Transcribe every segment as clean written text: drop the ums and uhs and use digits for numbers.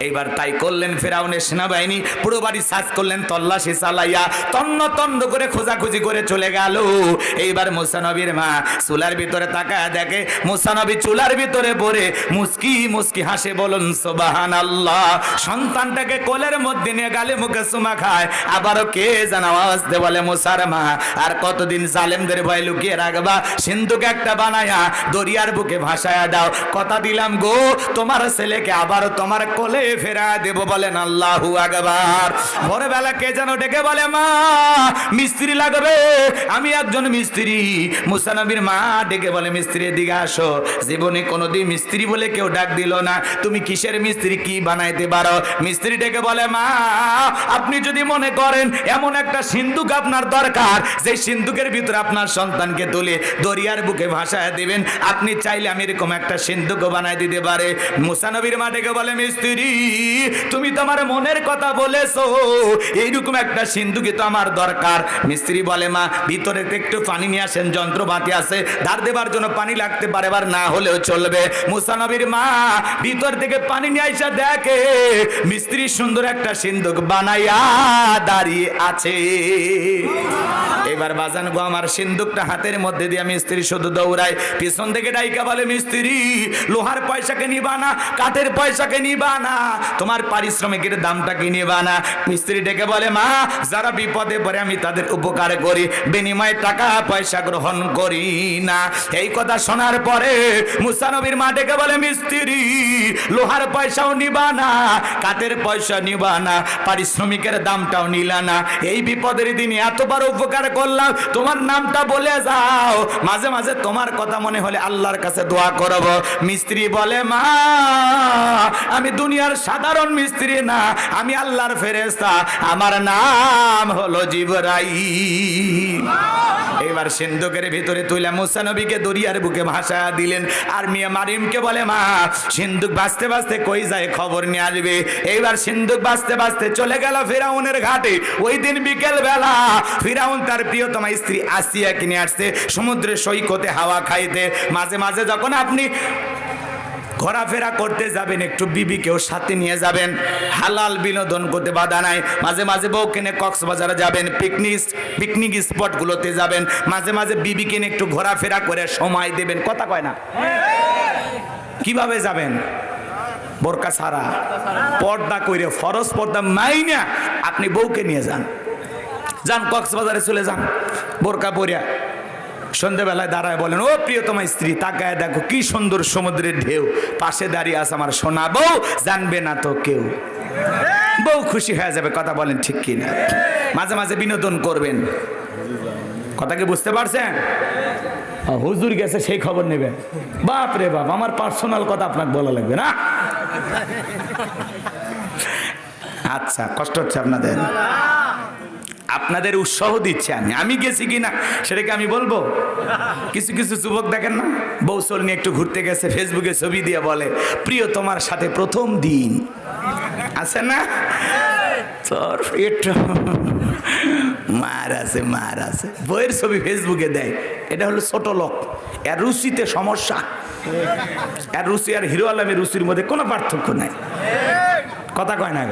এইবার তাই করলেন ফেরাউনের সেনাবাহিনী, পুরো বাড়ি সার্চ করলেন, তল্লাশি চালাইয়া তন্ন তন্ন করে খোঁজাখুঁজি করে চলে গেল। এইবার মুসা নবীর মা চুলার ভিতরে তাকায় দেখে মুসা নবী চুলার ভিতরে পড়ে মুস্কি মুস্কি হাসে, বলুন সুবহানাল্লাহ। সন্তানটাকে কোলের মধ্যে নিয়ে গালে মুখে চুমা খায়। আবারও কে যেন আওয়াজ দিয়ে বলে, মুসার মা আর কতদিন জালেমদের ভয় লুকিয়ে রাখবা, সিন্ধুক একটা বানায়া দরিয়ার বুকে ভাসায়া দাও, কথা দিলাম গো তোমার ছেলেকে আবারও তোমার কোলে ফেরা দেব। বলেন আল্লাহু আকবার। ভোরবেলা কে যেন ডেকে বলে, মা মিস্ত্রি লাগবে, আমি একজন মিস্ত্রি। মুসা নবীর মা ডেকে বলে, মিস্ত্রি এদিকে আসো। জীবনে কোনোদিন মিস্ত্রি বলে কেউ ডাক দিল না, তুমি কিসের মিস্ত্রি, কি বানাইতে পারো? মিস্ত্রি ডেকে বলে, মা আপনি যদি মনে করেন এমন একটা সিন্ধুক আপনার দরকার, যে সিন্ধুকের ভিতরে আপনার সন্তানকে তুলে দরিয়ার বুকে ভাসায় দিবেন, আপনি চাইলে আমি এরকম একটা সিন্ধুক বানাই দিতে পারে। মুসা নবীর মা ডেকে বলে, মিস্ত্রি তুমি তোমার মনের কথা বলেছো, এইরকম একটা সিন্ধুকই তো আমার দরকার। মিস্ত্রি বলে, মা ভিতরে একটু পানি নিয়ে আসেন, যন্ত্রপাতি আছে, ধার দেবার জন্য পানি লাগতে পারে, এবার না হলেও চলবে। মুসা নবীর মা ভিতর থেকে পানি নিয়ে আইসা দেখে মিস্ত্রি সুন্দর একটা সিন্ধুক বানাইয়া দাঁড়িয়ে আছে। এবার বাজান গো আমার সিন্ধুকটা হাতের মধ্যে দিয়ে মিস্ত্রি শুধু দৌড়ায়, পিছন থেকে ডাইকা বলে, মিস্ত্রি লোহার পয়সাকে নিবা না, কাঠের পয়সাকে নিবা না, তোমার পারিশ্রমিকের দামটা কি নিবা না? মিস্ত্রি ডেকে বলে, মা যারা বিপদে পড়ে আমি তাদের উপকার করি, বিনিময়ে টাকা পয়সা গ্রহণ করি না। এই কথা শোনার পরে মুসা নবীর মা ডেকে বলে, মিস্ত্রি লোহার পয়সাও নিবা না, কাঠের পয়সা নিবা না, পারিশ্রমিকের দামটাও নিলা না, এই বিপদের দিনে এতবার উপকার করলাম, তোমার নামটা বলে যাও, মাঝে মাঝে তোমার কথা মনে হলে আল্লাহর কাছে দোয়া করব। মিস্ত্রি বলে, মা আমি দুনিয়ার সাধারণ মিস্ত্রি না, আমি আল্লাহর ফেরেশতা, আমার নাম হলো জিবরাইল। এবার সিন্ধুকের ভিতরে তুইলা মুসা নবীকে দরিয়ার বুকে ভাসা দিলেন। আর মিয়া মারিমকে বলে, মা সিন্ধুক ভাসতে ভাসতে কই যায় খবর নিয়ে আসবে। এইবার সিন্ধুক ভাসতে ভাসতে চলে গেল ফিরাউনের ঘাটে। ওই দিন বিকেল বেলা ফিরাউন তার প্রিয়তমা স্ত্রী আসিয়া কিনে আসছে সমুদ্রের সৈকতে হাওয়া খাইতে। মাঝে মাঝে যখন আপনি ঘোরাফেরা করতে যাবেন একটু বিবিকেও সাথে নিয়ে যাবেন, হালাল বিনোদন করতে বাধা নাই। মাঝে মাঝে বউ কিনে কক্সবাজারে যাবেন, পিকনিক স্পটগুলোতে যাবেন, মাঝে মাঝে বিবি কিনে একটু ঘোরাফেরা করে সময় দেবেন, কথা কয় না? কিভাবে যাবেন? বোরকা ছাড়া, পর্দা কইরে, ফরজ পর্দা মাইনা আপনি বউকে নিয়ে যান, কক্সবাজারে চলে যান বোরকা পরিয়া। সন্ধ্যেবেলায় দাঁড়ায় বলেন, ও প্রিয়তমা স্ত্রী তাকায় দেখো কি সুন্দর সমুদ্রের ঢেউ, পাশে দাঁড়িয়ে আছে আমার সোনা বউ, জানবে না তো কেউ। বউ খুশি হয়ে যাবে, কথা বলেন ঠিক কি না? মাঝে মাঝে বিনোদন করবেন, কথা কি বুঝতে পারছেন? হুজুর গেছে সেই খবর নেবেন, বাপ রে বাপ, আমার পার্সোনাল কথা আপনাকে বলা লাগবে না। আচ্ছা কষ্ট হচ্ছে আপনাদের, আপনাদের উৎসাহ দিচ্ছে আমি গেছি কিনা সেটাকে আমি বলবো। কিছু কিছু যুবক দেখেন না, বৌসল নিয়ে একটু ঘুরতে গেছে, ফেসবুকে ছবি দিয়ে বলে প্রিয় তোমার সাথে প্রথম দিন, আছে না? তোর একটু মার আছে, বইয়ের ছবি ফেসবুকে দেয়, এটা হলো ছোট লোক, এর রুচিতে সমস্যা। এর রুচি আর হিরো আলমের রুচির মধ্যে কোনো পার্থক্য নাই, কথা কয় না?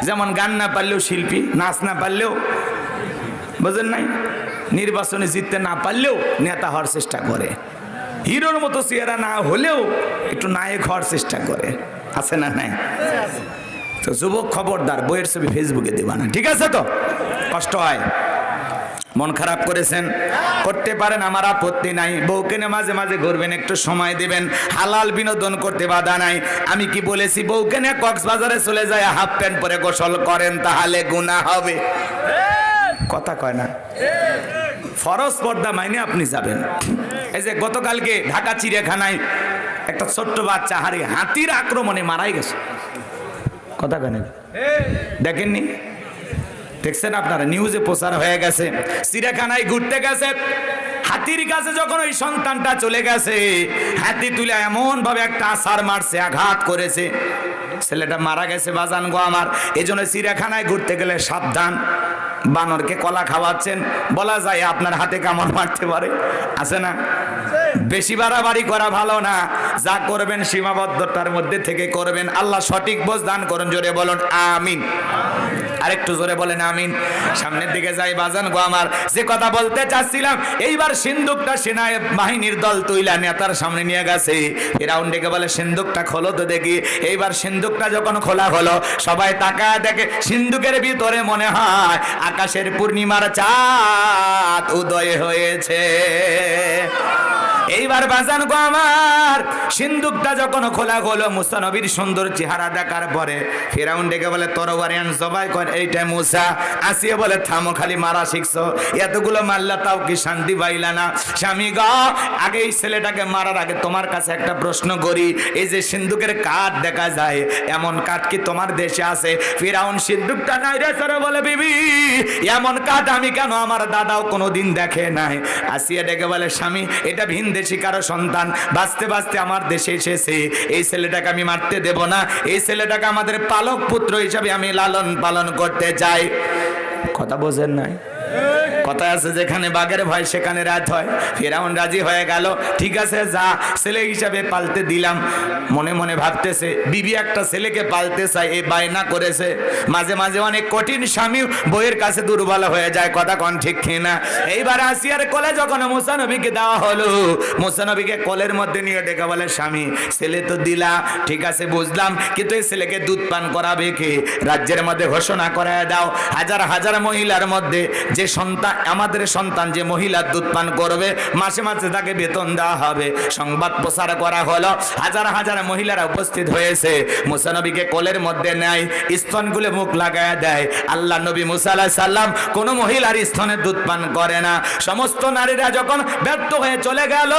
যেমন গান না পারলেও শিল্পী, নাচ না পারলেও, বুঝেন নাই, নির্বাচনে জিততে না পারলেও নেতা হওয়ার চেষ্টা করে, হিরোর মতো চেহারা না হলেও একটু নায়ক হওয়ার চেষ্টা করে, আছে না নাই? তো যুবক খবরদার বইয়ের ছবি ফেসবুকে দেবা না, ঠিক আছে? তো কষ্ট হয়, মন খারাপ করেছেন, করতে পারেন, আমার আপত্তি নাই। বউকে নিয়ে মাঝে মাঝে ঘুরবেন, একটু সময় দিবেন, হালাল বিনোদন করতে বাধা নাই। আমি কি বলেছি বউকে নিয়ে কক্সবাজারে চলে যায় হাফ প্যান্ট পরে গোসল করেন, তাহলে গুনাহ হবে, কথা কয় না? ফরজ পর্দা মাইনে আপনি যাবেন। এই যে গতকালকে ঢাকা চিড়িয়াখানায় একটা ছোট্ট বাচ্চা হাতির আক্রমণে মারাই গেছে, কথা কয় না? দেখেননি? দেখছেন আপনারা, নিউজে প্রচার হয়ে গেছে। চিড়িয়াখানায় ঘুরতে গেছে, হাতির কাছে যখন ওই সন্তানটা চলে গেছে, হাতি তুলে এমন ভাবে একটা আছাড় মারছে, আঘাত করেছে, ছেলেটা মারা গেছে। বাজান গো আমার, এই জন্য চিড়িয়াখানায় ঘুরতে গেলে সাবধান। বানরকে কলা খাওয়াচ্ছেন, বলা যায় আপনার হাতে কামড় মারতে পারে, আছে না? বেশি বাড়াবাড়ি করা ভালো না, যা করবেন সীমাবদ্ধতার মধ্যে থেকে করবেন। আল্লাহ সঠিক বোঝ দান করুন, জোরে বলুন আমিন। আরেকটু জোরে বলেন আমিন। সামনের দিকে যাই বাজান গো আমার, যে কথা বলতে চাচ্ছিলাম, এইবার সিন্দুকটা সেনায় বাহিনীর দল তুইলা নেতার সামনে নিয়ে গেছে। ফিরাউন ডেকে বলে সিন্দুকটা খোলো তো দেখি। এইবার সিন্দুকটা যখন খোলা হলো, সবাই তাকায় দেখে সিন্দুকের ভিতরে মনে হয় আকাশের পূর্ণিমার চাঁদ উদয় হয়েছে। এইবার বাজান গো আমার, সিন্দুকটা যখন খোলা হলো, মুসা নবীর সুন্দর চেহারা দেখার পরে ফিরাউন ডেকে বলে তরবারি আন, জবাই কর। এইটা মুসা। আসিয়া বলে থামো, খালি মারা শিখছো, এতগুলো মারলা তাও কি শান্তি পাইলা না? স্বামী গো, আগে এই ছেলেটাকে মারার আগে তোমার কাছে একটা প্রশ্ন করি, এই যে সিন্দুকের কাঠ দেখা যায়, এমন কাঠ কি তোমার দেশে আছে? ফিরাউন সিন্দুকটা নাই রে সরে বলে, বিবি এমন কাঠ আমি কেন, আমার দাদাও কোনোদিন দেখে নাই। আসিয়া ডেকে বলে, স্বামী এটা ভিন দেশি কারো সন্তান, বাঁচতে বাঁচতে আমার দেশে এসেছে, এই ছেলেটাকে আমি মারতে দেব না, এই ছেলেটাকে আমাদের পালক পুত্র হিসাবে আমি লালন পালন করতে চাই। কথা বোঝেন নাই? কথা আছে যেখানে বাঘের ভয় সেখানে রাত হয়। ফিরাউন রাজি হয়ে গেল, ঠিক আছে যা, ছেলে হিসাবে পালতে দিলাম। মনে মনে ভাবতেছে, বিবি একটা ছেলেকে পালতে চায়, এই বায়না করেছে। মাঝে মাঝে অনেক কঠিন স্বামী বইয়ের কাছে দুর্বল হয়ে যায়, কথা কোন ঠিক কিনা? এইবার আসিয়ার কোলে যখন মুসা নবীকে দেওয়া হলো, মুসা নবীকে কোলের মধ্যে নিয়ে ডেকে বলে, স্বামী ছেলে তো দিলা, ঠিক আছে বুঝলাম, কিন্তু এই ছেলেকে দুধ পান করাবে কে? রাজ্যের মধ্যে ঘোষণা করে দাও, হাজার হাজার মহিলার মধ্যে যে সন্তান, আমাদের সন্তান যে মহিলা দুধ পান করবে, মাসে মাসে তাকে বেতন দেওয়া হবে। সংবাদ প্রচার করা হলো, হাজার হাজার মহিলারা উপস্থিত হয়েছে। মুসা নবীকে কোলের মধ্যে নেয়, স্তনগুলো মুখ লাগায় দেয়। আল্লাহ নবী মুসা আলাইহিস সালাম কোন মহিলার স্তনে দুধ পান করে না। সমস্ত নারীরা যখন ব্যর্থ হয়ে চলে গেল,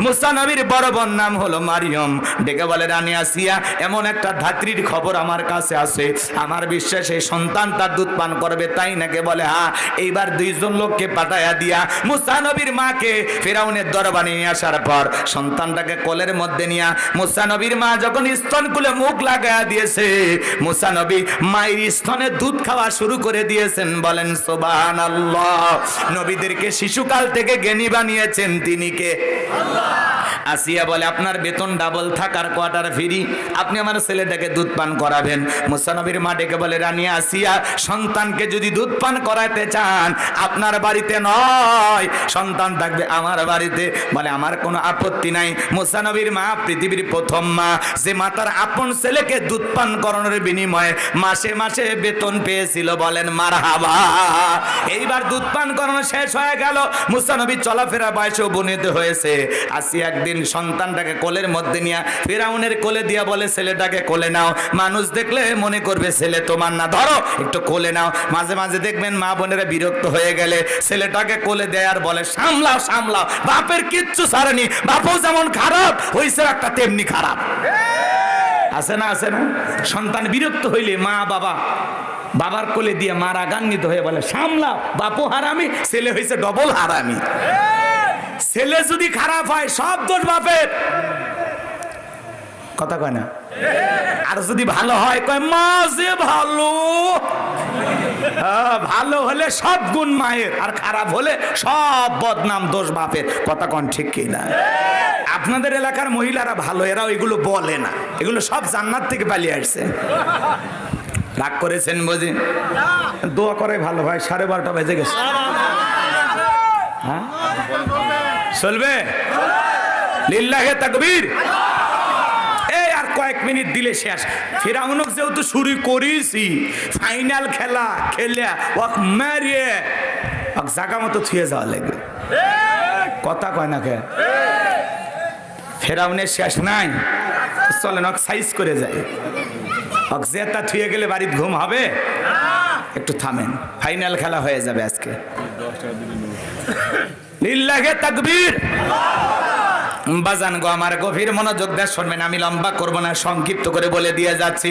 মুসা নবীর বড় বোন নাম হলো মারিয়ম, ডেকে বলে, রানী আসিয়া এমন একটা ধাত্রীর খবর আমার কাছে আছে, আমার বিশ্বাস এই সন্তান তার দুধ পান করবে। তাই নাকি? বলে হ্যাঁ। এইবার দুইজন লোককে পাঠায়া দিয়া মুসা নবীর মাকে ফিরাউনের দরবারে নিয়ে আসার পর সন্তানটাকে কোলের মধ্যে নিয়ে মুসা নবীর মা যখন স্তন খুলে মুখ লাগায়া দিয়েছে, মুসা নবী মায়ের স্তনে দুধ খাওয়া শুরু করে দিয়েছেন। বলেন সুবহানাল্লাহ। নবীদেরকে শিশুকাল থেকে জ্ঞানী বানিয়েছেন তিনি কে? আল্লাহ। আসিয়া বলে, আপনার বেতন ডাবল, থাকার কোয়ার্টার ফ্রি, আপনি আমার ছেলেটাকে দুধ পান করাবেন। মুসা নবীর মা ডেকে বলে, রানী আসিয়া সন্তানকে যদি দুধ পান করাতে চান, আপনার বাড়িতে নয়, সন্তান থাকবে আমার বাড়িতে। বলে, আমার কোনো আপত্তি নাই। মুসা নবীর মা পৃথিবীর প্রথম মা, যে মাতার আপন ছেলেকে দুধ পান করানোর বিনিময়ে মাসে মাসে বেতন পেয়েছিল। বলেন মারহাবা। এইবার দুধ পান করানো শেষ হয়ে গেল, মুসা নবী চলাফেরা বয়সে উপনীত হয়েছে। আসিয়া একদিন সন্তানটাকে কোলের মধ্যে নিয়ে ফিরাউনের কোলে দিয়া বলে, ছেলেটাকে কোলে নাও, মানুষ দেখলে মনে করবে ছেলে তোমার না, ধরো একটু কোলে নাও। মাঝে মাঝে দেখবেন মা বোনেরা বিরক্ত হয়ে গেলে ছেলেটাকে কোলে দেয় আর বলে, সামলাও সামলাও, বাপের কিচ্ছু ছাড়েনি, বাপও যেমন খারাপ হইছে একটা তেমনি খারাপ। আছে না? আছে না? সন্তান বিরক্ত হইলে মা বাবার কোলে দিয়ে মা রাগান্বিত হয়ে বলে, সামলাও, বাপও হারামি, ছেলে হয়েছে ডবল হারামি। ছেলে যদি খারাপ হয় সব দোষ বাপের, কথা কয় না? আর যদি ভালো হয় কয় মা যে ভালো। ভালো হলে সব গুণ মায়ের, আর খারাপ হলে সব বদনাম দোষ বাপের। কথা কন ঠিক কি না? আপনাদের এলাকার মহিলারা ভালো, এরা এগুলো বলে না, এগুলো সব জান্নাত থেকে পালিয়ে আসছে। রাগ করেছেন বুঝি? দোয়া করে ভালো ভাই, 12:30 বেজে গেছে। হ্যাঁ চলবে? লিল্লাহে তাকবীর। এই আর কয়েক মিনিট দিলে শেষ। ফিরাউনক যেহেতু শুরু করেছি, ফাইনাল খেলা খেলে ওক মারিয়ে ওক জায়গা মতো ছুঁয়ে যাওয়া লাগবে। কথা কয় না কে? ফিরাউনের শেষ নাই, চলেন ওক সাইজ করে যায়। ওক জেতা ছুঁয়ে গেলে বাড়ির ঘুম হবে? একটু থামেন, ফাইনাল খেলা হয়ে যাবে আজকে। লিল্লাহে তাকবীর। বাজান গো আমার, গভীর মনোযোগ দিয়ে শুনবেন, আমি লম্বা করব না, সংক্ষিপ্ত করে বলে দিয়ে যাচ্ছি।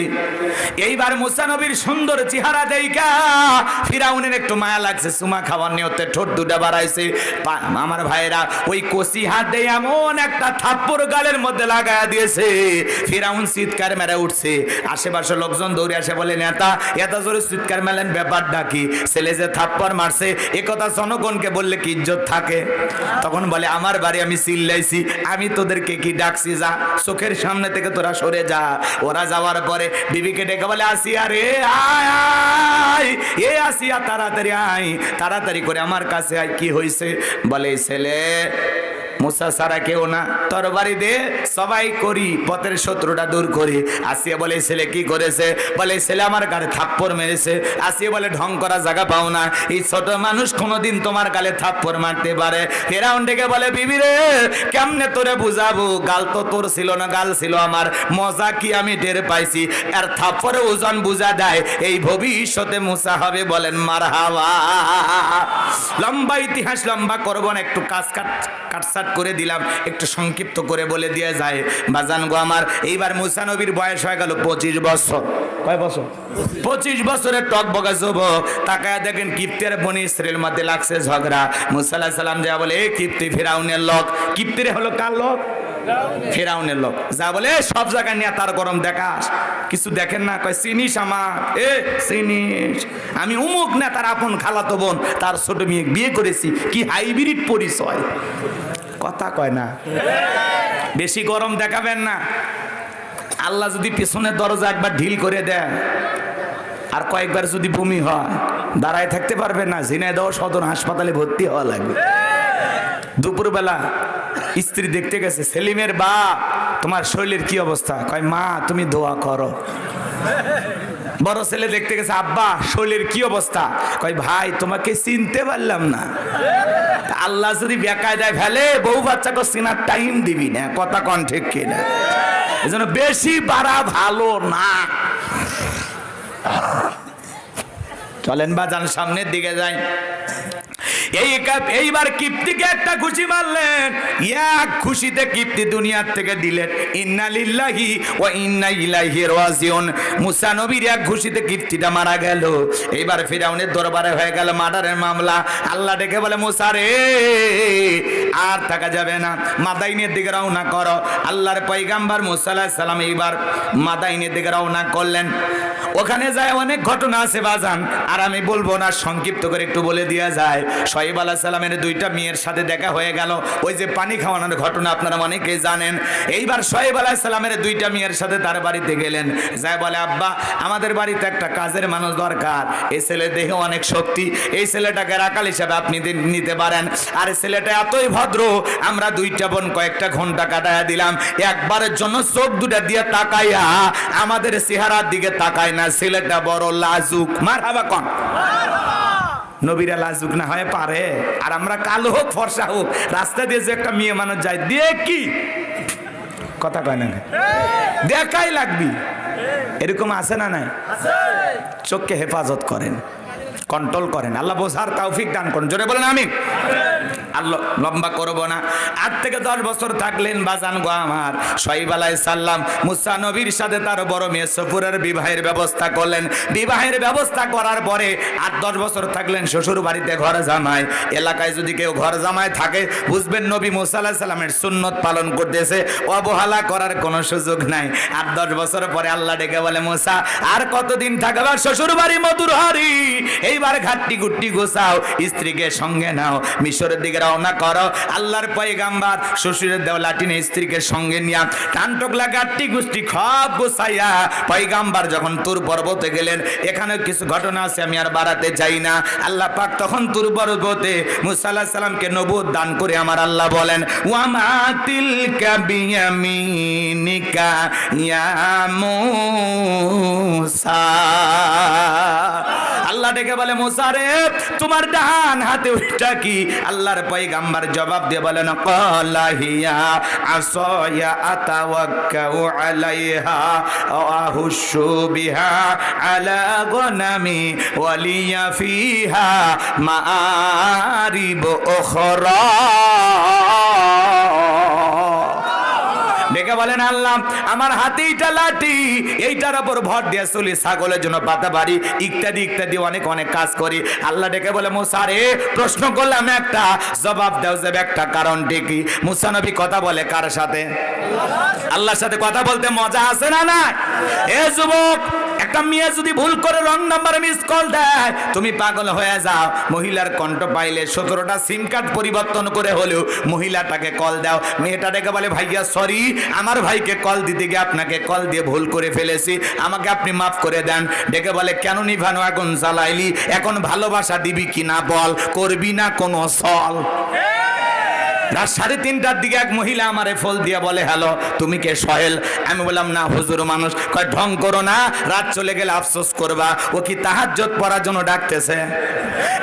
এইবার মুসা নবীর সুন্দর চেহারা দেইখা ফিরাউনের একটু মায়া লাগছে, সুমা খাওয়ার নিয়তে ঠোঁট দুটা বাড়াইছে। আমার ভাইরা ওই কষি হাত দিয়ে এমন একটা থাপ্পড় গালের মধ্যে লাগায়া দিয়েছে, ফিরাউন চিৎকার মেরে উঠছে। আশেপাশে লোকজন দৌড়ে আসে, বলে নেতা এত জোরে চিৎকার মেলেন, ব্যাপারটা কি? ছেলে যে থাপ্পড় মারছে এ কথা জনগণকে বললে কি ইজ্জত থাকে? তখন বলে আমার বাড়ি আমি চিল্লাইছি, আমি তোদেরকে কি ডাকছি? যা, চোখের সামনে থেকে তোরা সরে যা। ওরা যাওয়ার পরে বিবিকে ডেকে বলে আসিয়া রে আয় আয়, এ আসিয়া তাড়াতাড়ি আয়, তাড়াতাড়ি করে আমার কাছে আয়। কি হয়েছে? বলে ছেলে মুসা সারা কেউ না, তরবারি দে সবাই করি, পথের শত্রুটা দূর করি। আসিয়া বলে ছেলে কি করেছে? বলে ছেলে আমার গালে থাপ্পড় মেরেছে। আসিয়া বলে ঢং করা জায়গা পাও না, এই ছোট মানুষ কোনোদিন তোমার গালে থাপ্পড় মারতে পারে? ফেরাউন ডেকে বলে বিবি রে কেমনে তোরে বুঝাবো, গাল তো তোর ছিল না, গাল ছিল আমার। মজা কি আমি টের পাইছি, আর থাপ্পড়ে ওজন বুঝা দেয়, এই ভবিষ্যতে মুসা হবে। বলেন মারহাবা। লম্বা ইতিহাস লম্বা করবো না, একটু কাটসাট করে দিলাম, একটু সংক্ষিপ্ত করে বলে দিয়ে যায়। বাজান গো আমার, এইবার মুসা নবীর বয়স হয়ে গেল 25 বছর। কয় বছর? 25 বছরের টক বগা যুবক। তাকায় দেখেন কিপ্তের বনি ইসরাইলের মধ্যে লাগছে ঝগড়া। মুসা আলাইহিস সালাম যা বলে, এ কিপ্তি ফিরাউনের লোক। কিপ্তিরে হলো কার লোক? ফিরাউনের লোক। যা বলে সব জায়গায় নিয়ে তার গরম দেখাস, কিছু দেখেন না? কয় চিনিস আমার? এ চিনিস? আমি উমুক না, তার আপন খালাতো বোন, তার ছোট মেয়ে বিয়ে করেছি। কি হাইব্রিড পরিচয়, কথা কয় না। বেশি গরম দেখাবেন না। আল্লাহ যদি পিছনের দরজা একবার ঢিল করে দেয় আর কয়েকবার যদি বমি হয়, দাঁড়ায় থাকতে পারবেন না, ঝিনাইদহ সদর হাসপাতালে ভর্তি হওয়া লাগবে। দুপুরবেলা স্ত্রী দেখতে গেছে, সেলিমের বাপ তোমার শরীরের কি অবস্থা? কয় মা তুমি দোয়া করো। বড় ছেলে দেখতে গেছে, আব্বা শরীরের কি অবস্থা? কয় ভাই তোমাকে চিনতে পারলাম না। আল্লাহ যদি বেকায়দায় ফেলে, বউ বাচ্চাকে চিনার টাইম দিবি না, কথা কন ঠিক কিনা? এজন্য বেশি বাড়া ভালো না। চলেন বাজান সামনের দিকে যাই। এইবার কিপ্তিকে একটা খুশি মারলেন, এক খুশিতে কিপ্তি দুনিয়ার থেকে দিলেন। ইন্না লিল্লাহি ওয়া ইন্না ইলাইহি রাজিউন। মুসা নবীর এক খুশিতে কিপ্তিটা মারা গেল। এইবার ফিরাউনের দরবারে হয়ে গেল মার্ডারের মামলা। আল্লাহ ডেকে বলে মুসা রে আর থাকা যাবে না, মাদাইনের দিকে রওনা করো। আল্লাহর পয়গাম্বর মুসা আলাইহিস সালাম এইবার মাদাইনের দিকে রওনা করলেন। ওখানে যায় অনেক ঘটনা আছে বাজান, আর আমি বলবো না, সংক্ষিপ্ত করে একটু বলে দেওয়া যায়। শোয়েব আলাইহিস সালামের দুইটা মেয়ের সাথে দেখা হয়ে গেল, ওই যে পানি খাওয়ানোর ঘটনা আপনারা অনেকেই জানেন। এইবার শোয়েব আলাইহিস সালামের দুইটা মেয়ের সাথে তার বাড়িতে গেলেন। যায় বলে আব্বা আমাদের বাড়িতে একটা কাজের মানুষ দরকার, এই ছেলে দেহে অনেক শক্তি, এই ছেলেটাকে রাখাল হিসাবে আপনি নিতে পারেন। আর ছেলেটা এতই ভদ্র, আমরা দুইটা বোন কয়েকটা ঘন্টা কাটায়া দিলাম, একবারের জন্য চোখ দুটা দিয়ে তাকাইয়া আমাদের চেহারার দিকে তাকায় না। ছেলেটা বড় লাজুক। মারহাবা কোন? নবীরা লাজুক না হয় পারে? আর আমরা কালো হোক ফর্সা হোক, রাস্তা দিয়ে যে একটা মেয়ে মানুষ যায় দেখি, কথা কয় না, দেখাই লাগবি, এরকম আছে না নাই? চোখকে হেফাজত করেন, কন্ট্রোল করেন। আল্লাহ বোঝার তৌফিক দান করেন। জোরে বলেন আমিন। আল্লাহ লম্বা করব না। 8 থেকে 10 বছর থাকলেন বাজান গো আমার। শোয়েব আলাইহিস সালাম মুসা নবীর সাথে তার বড় মেয়ে সফুরের বিবাহের ব্যবস্থা করলেন। বিবাহের ব্যবস্থা করার পরে 8-10 বছর থাকলেন শ্বশুর বাড়িতে ঘর জামাই। এলাকায় যদি কেউ ঘর জামাই থাকে বুঝবেন নবী মুসা আলাইহিস সালামের সুন্নত পালন করতেছে, অবহেলা করার কোনো সুযোগ নাই। 8-10 বছর পরে আল্লাহ ডেকে বলে মুসা আর কতদিন থাকবা শ্বশুর বাড়ি মধুর হারি, এইবার ঘাটটি গুট্টি গোছাও, স্ত্রীকে সঙ্গে নাও, মিশরের দিকে রওনা করো। আল্লাহর পয়গাম্বর শ্বশুরের দেওয়া লাঠিনে স্ত্রীকে সঙ্গে নিয়া টানটকলা গাট্টি গুষ্টি সব গোছাইয়া পয়গাম্বর যখন তুর পর্বতে গেলেন। এখানে কিছু ঘটনা আছে, আমি আর বাড়াতে চাই না। আল্লাহ পাক তখন তুর পর্বতে মুসা আলাইহিস সালামকে নবুয়ত দান করে আমার আল্লাহ বলেন ওয়া মা তিলকা বিয়ামিনিকা ইয়া মুসা। আল্লাহ ডেকে বলে মুসা রে তোমার ডান হাতে ওইটা কি? আল্লাহর পয়গাম্বর জবাব দিয়ে বলেন ক্বালা হিয়া আসায়া আতাওয়াক্কাউ আলাইহা ওয়া আহুশু বিহা আলা গনামি ওয়া লিয়া ফিহা মাআরিব উখরা। বলেন আল্লাহ আমার হাতে এইটা লাঠি, এইটার উপর ভর দিয়ে চলি, ছাগলের জন্য পাতা বাড়ি ইত্যাদি ইত্যাদি অনেক অনেক কাজ করি। আল্লাহ ডেকে বলে মুসা রে প্রশ্ন করলাম একটা, জবাব দাও যাবে একটা, কারণটি কি? মুসা নবী কথা বলে কার সাথে? আল্লাহর সাথে কথা বলতে মজা আছে না না? এ যুবক, একটা মেয়ে যদি ভুল করে রং নাম্বারে মিস কল দেয় তুমি পাগল হয়ে যাও। মহিলার কণ্ঠ পাইলে 17টা সিম কার্ড পরিবর্তন করে হলেও মহিলাটাকে কল দাও। মেয়েটা ডেকে বলে ভাইয়া সরি, আমার ভাইকে কল দিতে গিয়ে আপনাকে কল দিয়ে ভুল করে ফেলেছি, আমাকে আপনি মাফ করে দেন। ডেকে বলে কেন নিভানো আগুন জ্বালাইলি, এখন ভালোবাসা দিবি কিনা বল, করবি না কোনো সল? রাত 3:30টার দিকে এক মহিলা আমারে ফোন দিয়ে বলে হ্যালো তুমি কে? সোহেল। আমি বললাম না হুজুর মানুষ। কয় ঢং করো না, রাত চলে গেলে আফসোস করবা। ও কি তাহাজ্জুদ পড়ার জন্য ডাকতেছে?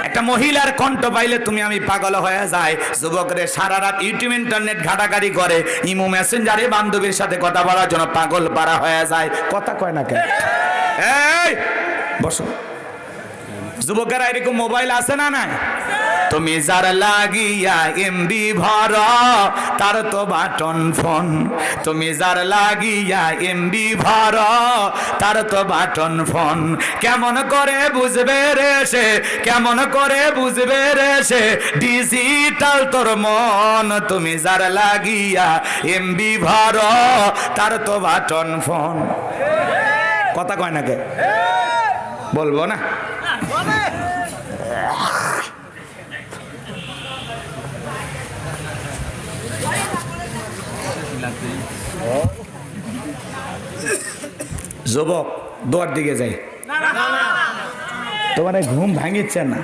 একটা মহিলার কণ্ঠ পাইলে তুমি আমি পাগল হয়ে যাই। যুবকরে সারা রাত ইউটিউব ইন্টারনেট ঘাটাঘাটি করে, ইমো মেসেঞ্জারে বান্ধবীর সাথে কথা বলার জন্য পাগল পারা হয়ে যায়। কথা কয় না কেন? এই বসো। যুবকেরা এরকম মোবাইল আছে না নাই? তুমি যার লাগিয়া এমবি ভর তার তো বাটন ফোন, তুমি যার লাগিয়া এমবি ভর তার তো বাটন ফোন। কেমন করে বুঝবে রে সে, কেমন করে বুঝবে রে সে ডিজিটাল তোর মন, তুমি যার লাগিয়া এমবি ভর তার তো বাটন ফোন। কথা কয় না কে? বলবো না? যুবক দোয়ার দিকে যাই, তোমার ঘুম ভাঙিচ্ছে না?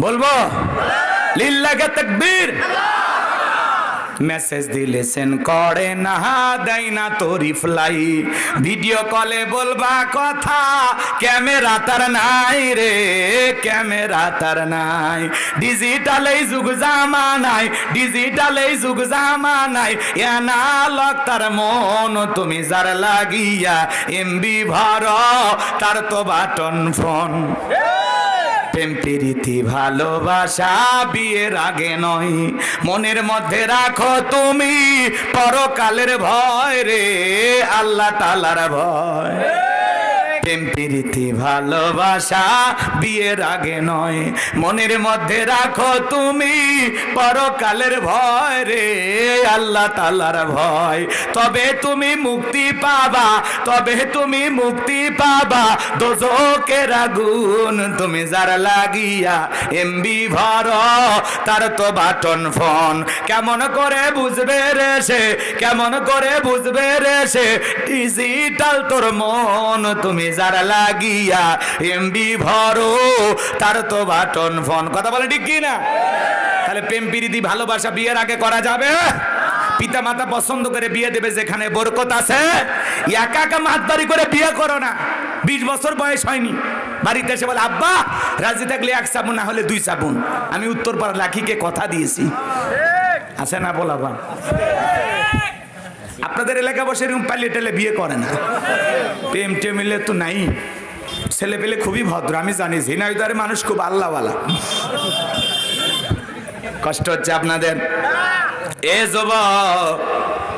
বলবো লিল্লাহি তাকবীর। মেসেজ দিলে সেন্ড করে না, দেয় না তো রিপ্লাই, ভিডিও কলে বলবা কথা, ক্যামেরা তার নাই রে, ক্যামেরা তার নাই। ডিজিটাল এই যুগ জামানায়, ডিজিটাল এই যুগ জামানায় অ্যানালগ তার মন, তুমি যার লাগিয়া এমবি ভর তার তো বাটন ফোন। প্রেম প্রীতি ভালোবাসা বিয়ের আগে নয়, মনের মধ্যে রাখো তুমি পরকালের ভয় রে, আল্লাহ তাআলার ভয়। প্রেম প্রীতি ভালোবাসা বিয়ের আগে নয়, মনের মধ্যে রাখো তুমি পরকালের ভয় রে, আল্লাহ তাআলার ভয়। তবে তুমি মুক্তি পাবা, তবে তুমি মুক্তি পাবা দোজখের আগুন, তুমি যার লাগিয়া এমবি ভর তার তো বাটন ফোন। কেমন করে বুঝবে রে সে, কেমন করে বুঝবে রে সে ডিজিটাল তোর মন, তুমি যার লাগিয়া এমবি ভরো তার তো বাটন ফোন। কথা বলে ঠিক কি না? তাহলে প্রেম প্রীতি ভালোবাসা বিয়ের আগে করা যাবে? পিতা মাতা পছন্দ করে বিয়ে দেবে যেখানে বরকত আছে। একা একা মাতবাড়ি করে বিয়ে করো না। 20 বছর বয়স হয়নি, বাড়িতে এসে বলে আব্বা রাজি থাকলে 1 চাবুন না হলে 2 চাবুন। আমি উত্তরপাড়া লাখিকে কথা দিয়েছি, আছে না বলাবা? আপনাদের এলাকা বসে এরকম পালিয়ে টেলে বিয়ে করে না। প্রেম টেমিলে তো নাই, ছেলে পেলে খুবই ভদ্র। আমি জানি ঝিনাইদহের মানুষ খুব আল্লাহওয়ালা। কষ্ট হচ্ছে আপনাদের? এ যুবক,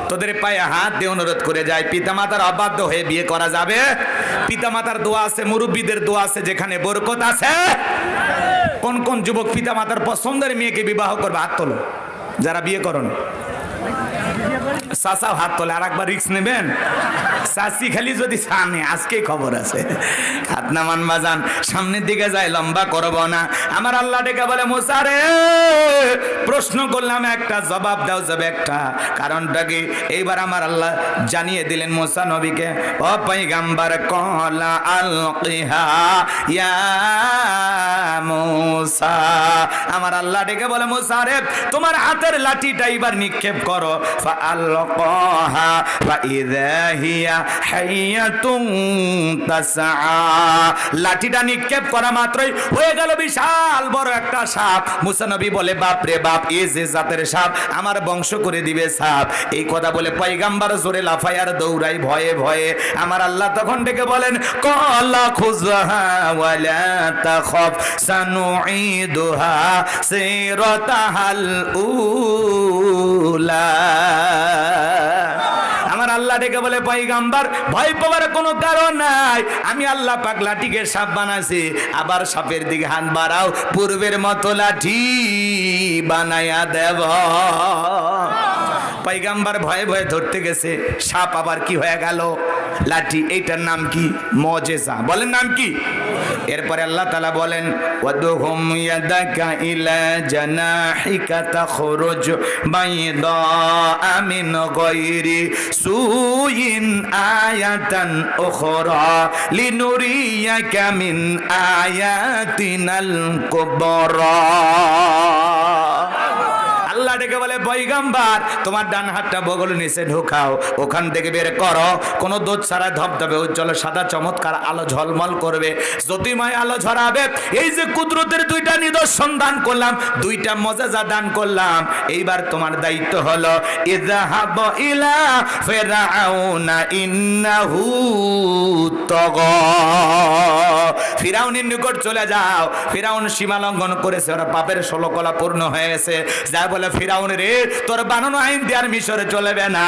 তোদের পায়ে হাত দিয়ে অনুরোধ করে যায়, পিতামাতার অবাধ্য হয়ে বিয়ে করা যাবে? পিতামাতার দোয়া আছে, মুরব্বীদের দোয়া আছে, যেখানে বরকত আছে। কোন কোন যুবক পিতামাতার পছন্দের মেয়েকে বিবাহ করবে? হাত তোলো যারা বিয়ে করুন। চাচাও হাত তোলে। আর একবার রিস্ক নেবেন? চাচি খালি যদি সামনে, আজকেই খবর আছে। হাত নামান বাজান, সামনের দিকে যায়, লম্বা করব না। আমার আল্লাহ ডেকে বলে মুসা রে প্রশ্ন করলাম একটা, জবাব দাও যাবে একটা, কারণটা কি? এইবার আমার আল্লাহ জানিয়ে দিলেন মুসা নবীকে, ও পয়গম্বর কলা আলকিহা ইয়া মুসা। আমার আল্লাহ ডেকে বলে মুসা রে তোমার হাতের লাঠিটা এবার নিক্ষেপ করো। ফাআলকাহা ফাইযা হিয়া হাইয়াতুন তাসআ। লাঠিটা নিক্ষেপ করা মাত্রই হয়ে গেল বিশাল বড় একটা সাপ। মুসা নবী বলে বাপ রে বাপ, এই যে জাতের সাপ আমার বংশ করে দিবে সাপ। এই কথা বলে পয়গাম্বার জোরে লাফায় আর দৌড়াই ভয়ে ভয়ে। আমার আল্লাহ তখন ডেকে বলেন ক্বালা খুযহা ওয়ালা তাখাফ সানুঈদুহা সিরাতাহাল উলা। আমার আল্লাহ ডেকে বলে পয়গাম্বার ভয় পাওয়ার কোনো কারণ নাই, আমি আল্লাহ পাক লাঠিকে সাপ বানাইছি, আবার সাপের দিকে হাত বাড়াও, পূর্বের মতো লাঠি বানায়া দেব। পয়গাম্বার ভয়ে ভয়ে ধরতে গেছে, সাপ আবার কি হয়ে গেল লাঠি। এইটার নাম কি? মুজিজা। বলেন নাম কি? এরপরে আল্লাহ তাআলা বলেন ওয়াদহুম ইয়াদাকা ইলা জানাহিকা তাখরুজ বাইদা মিন গায়রি সুইন আয়াতান উখরা লিনুরিয়াকা মিন আয়াতিনাল কুবরা। আল্লাহ ডেকে বলে পয়গাম্বার তোমার ডান হাতটা বগল নিচে ঢোকাও, ওখান থেকে বের করো কোন দুধ ছাড়া ধবধবে উজ্জ্বল সাদা চমৎকার আলো ঝলমল করবে, জ্যোতিময় আলো ঝরাবে। এই যে কুদরতের দুইটা নিদর্শন দান করলাম, দুইটা মুজিজা দান করলাম, এইবার তোমার দায়িত্ব হলো ইযহাব ইলা ফিরআউনা ইন্নাহু তাগা। ফিরাউনের নিকট চলে যাও। ফিরাউন সীমা লঙ্ঘন করেছে, ওরা পাপের 16 কলা পূর্ণ হয়ে গেছে। যা বলে ফিরাউন রে, তোর বানানো আইন দিয়ে আর মিশরে চলবে না,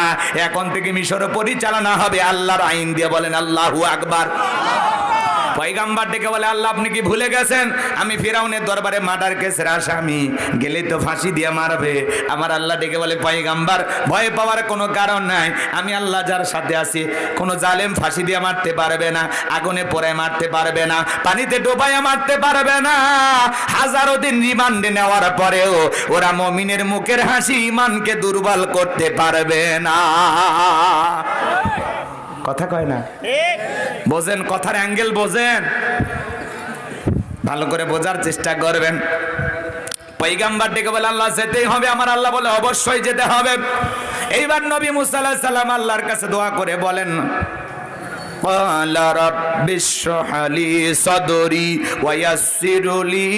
এখন থেকে মিশরে পরিচালনা হবে আল্লাহর আইন দিয়ে। বলেন আল্লাহু আকবার। পয়গাম্বার ডেকে বলে আল্লাহ আপনি কি ভুলে গেছেন আমি ফিরাউনের দরবারে মার্ডার কেসের আসামি, গেলে তো ফাঁসি দিয়ে মারবে। আমার আল্লাহ ডেকে বলে পয়গাম্বার ভয় পাওয়ার কোনো কারণ নাই, আমি আল্লাহ যার সাথে আছি, কোনো জালেম ফাঁসি দিয়ে মারতে পারবে না, আগুনে পোড়ায় মারতে পারবে না, পানিতে ডোবাইয়া মারতে পারবে না। হাজারো দিন রিমান্ডে নেওয়ার পরেও ওরা মুমিনের মুখের হাসি ইমানকে দুর্বল করতে পারবে না। কথা কয় না? বোঝেন কথার অ্যাঙ্গেল, বোঝেন, ভালো করে বোঝার চেষ্টা করবেন। পয়গাম্বার ডেকে বলে আল্লাহ যেতেই হবে। আমার আল্লাহ বলে অবশ্যই যেতে হবে। এইবার নবী মুসা আলাইহিস সালাম আল্লাহর কাছে দোয়া করে বলেন قال رب اشرح لي صدري ويسر لي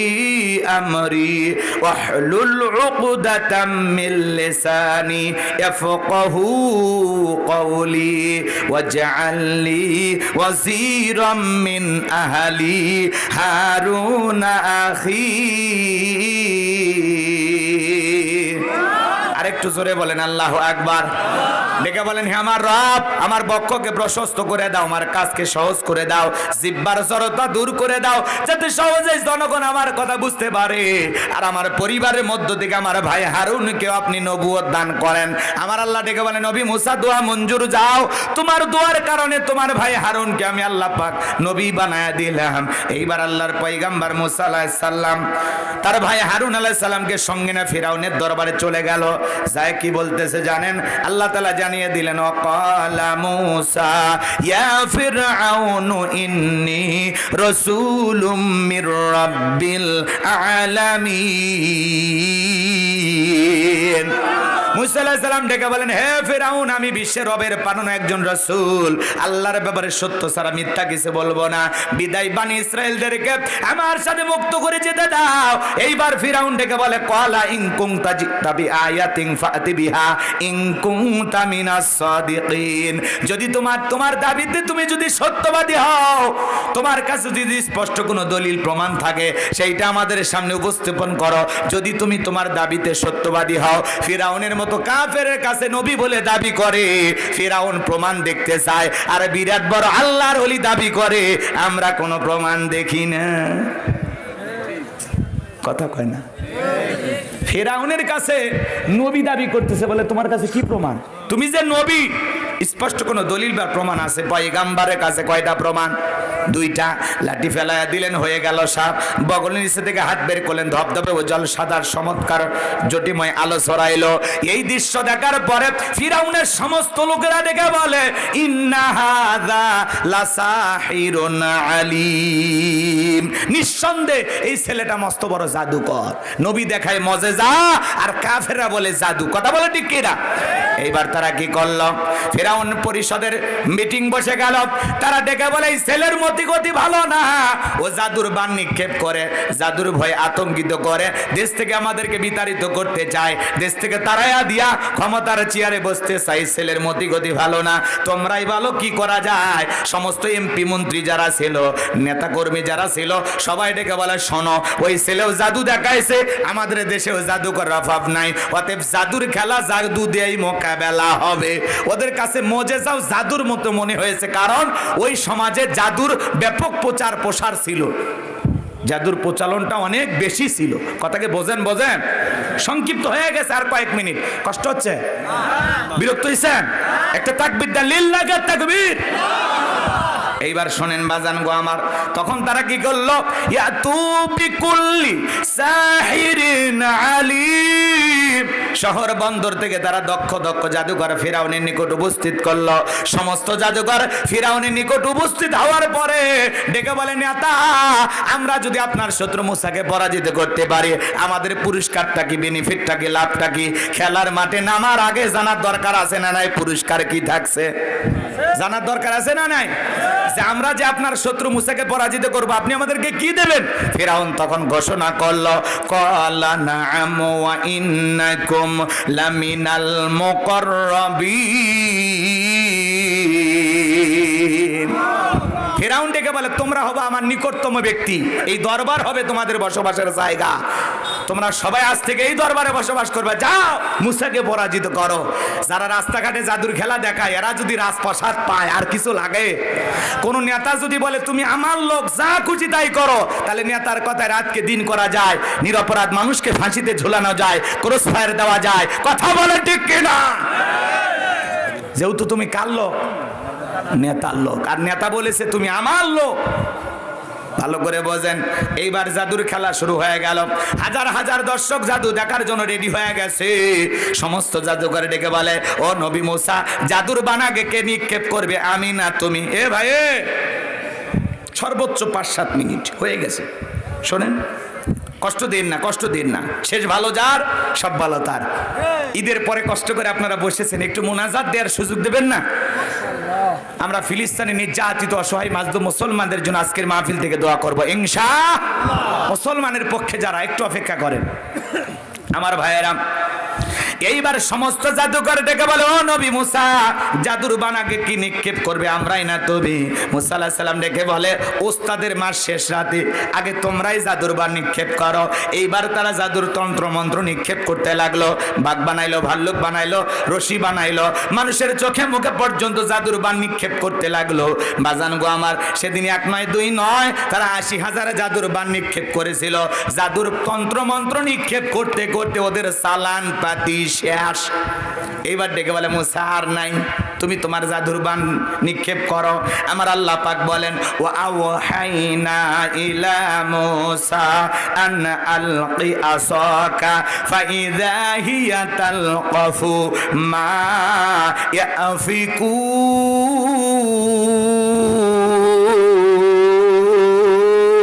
أمري واحلل عقدة من لساني يفقهوا قولي واجعل لي وزيرا من أهلي هارون أخي। আরেকটু জোরে বলেন আল্লাহু আকবার। ডেকে বলেন হে আমার রব, আমার বক্ষকে প্রশস্ত করে দাও, আমার কাজকে সহজ করে দাও, জিহ্বার জড়তা দূর করে দাও, যাতে সহজে জনগণ আমার কথা বুঝতে পারে। আর আমার পরিবারের মধ্য থেকে আমার ভাই হারুনকেও আপনি নবুয়ত দান করেন। আমার আল্লাহ ডেকে বলেন নবী মুসা দোয়া মঞ্জুর, যাও, তোমার দোয়ার কারণে তোমার ভাই হারুনকে আমি আল্লাহ পাক নবী বানায়া দিলাম। এইবার আল্লাহর পয়গাম্বার মুসা আলাইহিস সালাম তার ভাই হারুন আলাইহিস সালামকে সঙ্গে না ফিরাউনের দরবারে চলে গেল। যায় কি বলতেছে জানেন? আল্লাহ তাআলা জানিয়ে দিলেন ওয়াকালা মূসা ইয়া ফিরআউনু ইন্নী রাসূলুম মির রাব্বিল আলামিন। মুসা আলাইহিস সালাম ডেকে বলেন হে ফিরাউন, আমি বিশ্বের রবের পাঠানো একজন রাসূল, আল্লাহর ব্যাপারে সত্য ছাড়া মিথ্যা কিছু বলবো না। বিদায় বানি ইসরাইলদেরকে আমার সাথে মুক্ত করে যেতে দাও। এইবার ফিরাউন ডেকে বলে ক্বালা ইন কুনতা জিতা বিআয়াতিন ফাতি বিহা ইন কুনতা মিনাস সাদিকিন। যদি তোমার দাবিতে তুমি যদি সত্যবাদী হও, তোমার কাছে যদি স্পষ্ট কোনো দলিল প্রমাণ থাকে, সেইটা আমাদের সামনে উপস্থাপন করো। যদি তুমি তোমার দাবিতে সত্যবাদী হও। ফিরাউনের মতো কাফেরের কাছে নবী বলে দাবি করে, ফিরাউন প্রমাণ দেখতে চায়, আর বিরাট বড় আল্লাহর ওলি দাবি করে আমরা কোনো প্রমাণ দেখি না। কথা কয় না? ফিরাউনের কাছে নবী দাবি করতেছে, বলে তোমার কাছে কি প্রমাণ? তুমি যে নবী, স্পষ্ট কোনো দলিল বা প্রমাণ আছে? পয়গাম্বারের কাছে কয়টা প্রমাণ? দুইটা। লাঠি ফেলায়া দিলেন, হয়ে গেল সাপ। বগলের নিচে থেকে হাত বের করলেন, ধবধবে জল সাদার চমৎকার জ্যোতিময় আলো ছড়াইলো। এই দৃশ্য দেখার পরে ফিরাউনের সমস্ত লোকেরা দেখে বলে ইন্না হাযা লাসাহিরুন আলীম। নিঃসন্দেহে এই ছেলেটা মস্ত বড় জাদুকর। নবী দেখায় মুজিজা আর কাফেররা বলে জাদু। কথা বলে ঠিক কিনা? এইবার তারা কি করলো? ফেরাউন পরিষদের মিটিং বসে গেল। তারা ডেকে বলে এই ছেলের মতি গতি ভালো না, ও জাদুর বান নিক্ষেপ করে, জাদুর ভয় আতঙ্কিত করে, দেশ থেকে আমাদেরকে বিতাড়িত করতে চায়, দেশ থেকে তারাইয়া দিয়া ক্ষমতার চেয়ারে বসতে চাই, ছেলের মতি গতি ভালো না, তোমরাই ভালো কি করা যায়। সমস্ত এমপি মন্ত্রী যারা ছিল, নেতা কর্মী যারা ছিল, সবাই ডেকে বলে শোনো, ওই ছেলেও জাদু দেখাইছে, আমাদের দেশেও জাদুকর অভাব নাই, অতএব জাদুর খেলা জাদু দিয়েই মোকাবেলা হবে। ওদের কাছে মজেজাও জাদুর মতো মনে হয়েছে, কারণ ওই সমাজে জাদুর ব্যাপক প্রচার প্রসার ছিল, জাদুর প্রচলনটা অনেক বেশি ছিল। কথাকে বোঝেন? সংক্ষিপ্ত হয়ে গেছে, আর কয়েক মিনিট। কষ্ট হচ্ছে? বিরক্ত হয়েছেন? একটা তাকবীর দেন, লিল্লাহি তাকবীর। এইবার শোনেন বাজান গো আমার, তখন তারা কি করলো, ইয়া তু বিকুল্লি সাহিরিন আলিম, শহর বন্দর থেকে তারা দক্ষ জাদুকর ফিরাউনের নিকট উপস্থিত করলো। সমস্ত জাদুকর ফিরাউনের নিকট উপস্থিত হওয়ার পরে ডেকে বলে, নেতা, আমরা যদি আপনার শত্রু মুসাকে পরাজিত করতে পারি, আমাদের পুরস্কারটা কি, বেনিফিটটা কি, লাভটা কি? খেলার মাঠে নামার আগে জানার দরকার আছে না নাই পুরস্কার কি থাকছে? জানার দরকার আছে না নাই যে আমরা যে আপনার শত্রু মুসাকে পরাজিত করব, আপনি আমাদেরকে কি দেবেন? ফিরাউন তখন ঘোষণা করলো, ক্বালা নাআম ওয়া ইন্নাকুম লামিনাল মুকাররাবিন। ফিরাউন ডেকে বলে, তোমরা হবে আমার নিকটতম ব্যক্তি, এই দরবার হবে তোমাদের বসবাসের জায়গা, তোমরা সবাই আজ থেকে এই দরবারে বসবাস করবে, যাও মুসাকে পরাজিত করো। যারা রাস্তাঘাটে জাদুর খেলা দেখায়, এরা যদি রাজপ্রাসাদ পায় আর কিছু লাগে? কোন নেতা যদি বলে তুমি আমার লোক, যা খুশি তাই করো, তাহলে নেতার কথায় রাতকে দিন করা যায়, নিরপরাধ মানুষকে ফাঁসিতে ঝুলানো যায়, ক্রস ফায়ার দেওয়া যায়। কথা বলে ঠিক কিনা? যেহেতু তুমি কার লোক? নেতার লোক, আর নেতা বলেছে তুমি আমার লোক। ভালো করে বোঝেন। এইবার জাদুর খেলা শুরু হয়ে গেল, হাজার হাজার দর্শক জাদু দেখার জন্য রেডি হয়ে গেছে। সমস্ত জাদুকর ডেকে বলে, ও নবী মুসা, জাদুর বানাকে কে নিক্ষেপ করবে, আমি না তুমি? এ ভাই, সর্বোচ্চ 5-7 মিনিট হয়ে গেছে, শোনেন, কষ্ট দিন না, শেষ ভালো যার, সব ভালো তার। ঈদের পরে কষ্ট করে আপনারা বসেছেন, একটু মোনাজাত দেওয়ার সুযোগ দেবেন না? আমরা ফিলিস্তিনে নির্যাতিত অসহায় মাজলুম মুসলমানদের জন্য আজকের মাহফিল থেকে দোয়া করব ইনশাআল্লাহ। মুসলমানের পক্ষে যারা, একটু অপেক্ষা করেন আমার ভাইয়েরা। এইবার সমস্ত জাদুকর ডেকে বলে, ও নবী মুসা, জাদুর বানাকে কি নিক্ষেপ করবে, আমরাই না তুমি? মুসা আলাইহিস সালাম ডেকে বলে, ওস্তাদের মাস শেষ রাতে, আগে তোমরাই জাদুর বান নিক্ষেপ করো। এইবার তারা জাদুর তন্ত্র মন্ত্র নিক্ষেপ করতে লাগলো, বাঘ বানাইলো, ভাল্লুক বানাইলো, রশি বানাইলো, মানুষের চোখে মুখে পর্যন্ত জাদুর বান নিক্ষেপ করতে লাগলো। বাজান গো আমার, সেদিন 1 নয় 2 নয়, তারা 80,000 জাদুর বান নিক্ষেপ করেছিল। জাদুর তন্ত্র মন্ত্র নিক্ষেপ করতে করতে ওদের চালান পাতি শেষ। এইবার ডেকে বলে, মুসা আর নাই, তুমি তোমার জাদুর বান নিক্ষেপ করো। আমার আল্লাহ পাক বলেন, ওয়া আওহাইনা ইলা মুসা আন আলকি আসাকা ফাইযা হিয়া তালকাফু মা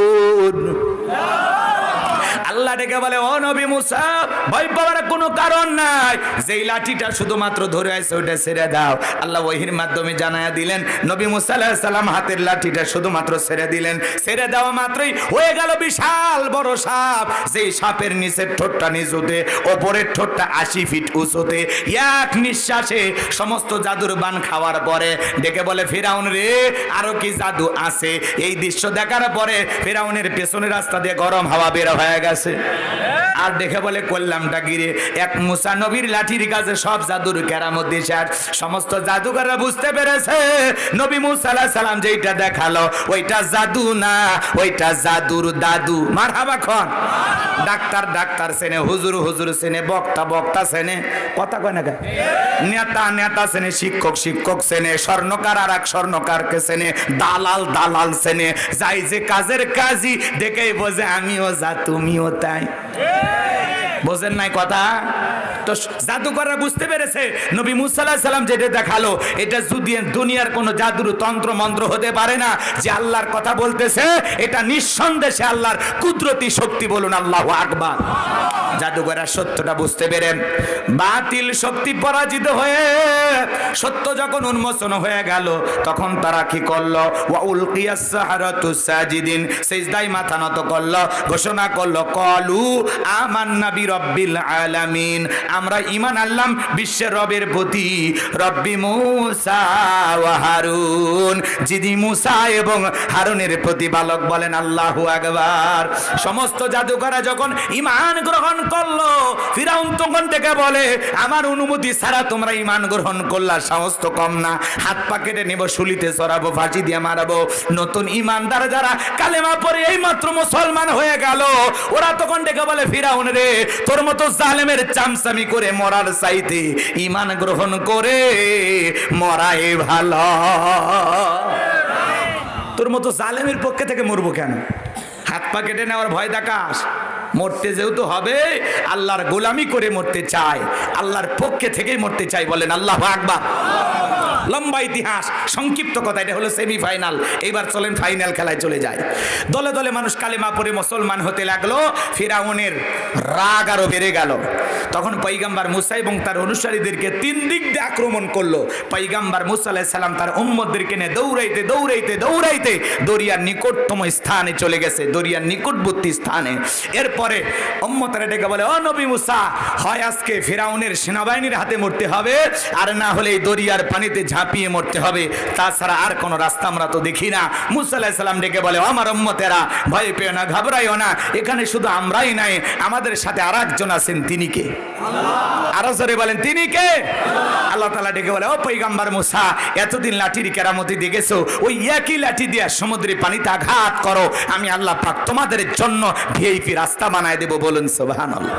ইয়াফিকুন। আল্লাহ ডেকে বলে, ও নবী মুসা, ভয় পাওয়ার কোনো কারণ নাই, যেই লাঠিটা শুধুমাত্র ধরে আছে ওটা ছেড়ে দাও। আল্লাহ ওহীর মাধ্যমে জানায়া দিলেন, নবী মুসা আলাইহিস সালাম হাতের লাঠিটা শুধুমাত্র ছেড়ে দিলেন। ছেড়ে দেওয়া মাত্রই হয়ে গেল বিশাল বড় সাপ, যেই সাপের নিচের ঠোঁটটা নিচুতে, ওপরের ঠোঁটটা 80 ফিট উঁচুতে। এক নিঃশ্বাসে সমস্ত জাদুর বান খাওয়ার পরে ডেকে বলে, ফিরাউন রে, আরো কি জাদু আছে? এই দৃশ্য দেখার পরে ফিরাউনের পেছনের রাস্তা দিয়ে গরম হাওয়া বের হয়ে গেছে। আর দেখে বলে, করলামটা গিরে, এক মুসা নবীর লাঠির কাছে সব জাদুর কেরামত দিয়েছে। আর সমস্ত জাদুকররা বুঝতে পেরেছে নবী মুসা আলাইহিস সালাম যেটা দেখালো ওইটা জাদু না, ওইটা জাদুর দাদু। মারহাবা খন। ডাক্তার সেনে, হুজুর সেনে, বক্তা সেনে, কথা কয় না কে? নেতা সেনে, শিক্ষক সেনে, স্বর্ণকার আর এক স্বর্ণকারকে সেনে, দালাল সেনে। যাই যে কাজের কাজই দেখেই বোঝে আমিও যা তুমিও তাই। বোঝেন নাই কথা? তো জাদুকররা বুঝতে পেরেছে নবী মুসা আলাইহিস সালাম যেটা দেখালো এটা যদি দুনিয়ার কোনো জাদুর তন্ত্র মন্ত্র হতে পারে না। যে আল্লাহর কথা বলতেছে এটা নিঃসন্দেহে আল্লাহর কুদরতি শক্তি। বলুন আল্লাহু আকবার। জাদুঘরের সত্যটা বুঝতে পেরে বাতিল শক্তি পরাজিত হয়ে সত্য যখন উন্মোচন হয়ে গেল, তখন তারা কি করলো? ওয়া উলকিয়াস সাহারাতু সাজিদিন, সিজদায় মাথা নত করলো, ঘোষণা করলো ক্বালু আমান্না বিরাব্বিল আলামিন, আমরা ঈমান আনলাম বিশ্বের রবের প্রতি, রব্বি মূসা ওয়া হারুন, যিনি মূসা এবং হারুনের প্রতিপালক। বলেন আল্লাহু আকবার। সমস্ত জাদুকররা যখন ঈমান গ্রহণ করলো, ফিরাউন তখন থেকে বলে আমার অনুমতি ছাড়া তোমরা ঈমান গ্রহণ করলা, সাহস তো কম না, হাত পা কেটে নেব, শুলিতে চড়াবো, ফাঁসি দিয়ে মারাবো। নতুন ঈমানদার যারা কালেমা পড়ে এই মাত্র মুসলমান হয়ে গেল, ওরা তখন ডেকে বলে ফিরাউন রে, তোর মতো জালেমের চামচামি করে মরার চাইতে ঈমান গ্রহণ করে মরাই ভালো। তোর মতো জালেমের পক্ষে থেকে মরবো কেন? হাত পা কেটে নেওয়ার ভয় দেখাস? মরতে যেহেতু হবে, আল্লাহর গোলামি করে মরতে চায়, আল্লাহর পক্ষে থেকেই মরতে চাই। বলেন আল্লাহু আকবার। লম্বা ইতিহাস, সংক্ষিপ্ত কথা, এটা হলো সেমিফাইনাল। এইবার চলেন ফাইনাল খেলায় চলে যায়। দলে দলে মানুষ কালেমা পড়ে মুসলমান হতে লাগলো। ফিরাউনের রাগ আরো বেড়ে গেল। তখন পয়গম্বর মুসা এবং তার অনুসারীদেরকে তিন দিক দিয়ে আক্রমণ করলো। পয়গম্বর মুসা আলাইহিস সালাম তার উম্মতদেরকে নিয়ে দৌড়াইতে দৌড়াইতে দৌড়াইতে দরিয়ার নিকটতম স্থানে চলে গেছে, দরিয়ার নিকটবর্তী স্থানে। এরপরে উম্মতরা ডেকে বলে, ও নবী মুসা, হয় আজকে ফিরাউনের সেনাবাহিনীর হাতে মরতে হবে, আর না হলে এই দরিয়ার পানিতে ঝাঁপিয়ে মরতে হবে, তাছাড়া আর কোনো রাস্তা আমরা তো দেখি না। মুসা আলাইহিস সালাম ডেকে বলে, আমার উম্মতেরা ভয় পেও না, ঘাবড়াইও না, এখানে শুধু আমরাই নাই, আমাদের সাথে আরেকজন আছেন। তিনি কে? আরো জোরে বলেন, তিনি কে? আল্লাহ তাআলা ডেকে বলে, ও পয়গম্বর মুসা, এতদিন লাঠির কেরামতি দেখেছো, ওই একই লাঠি দিয়ে সমুদ্রের পানিতে আঘাত করো, আমি আল্লাহ পাক তোমাদের জন্য ভিআইপি রাস্তা বানায় দেব। বলুন সুবহানাল্লাহ।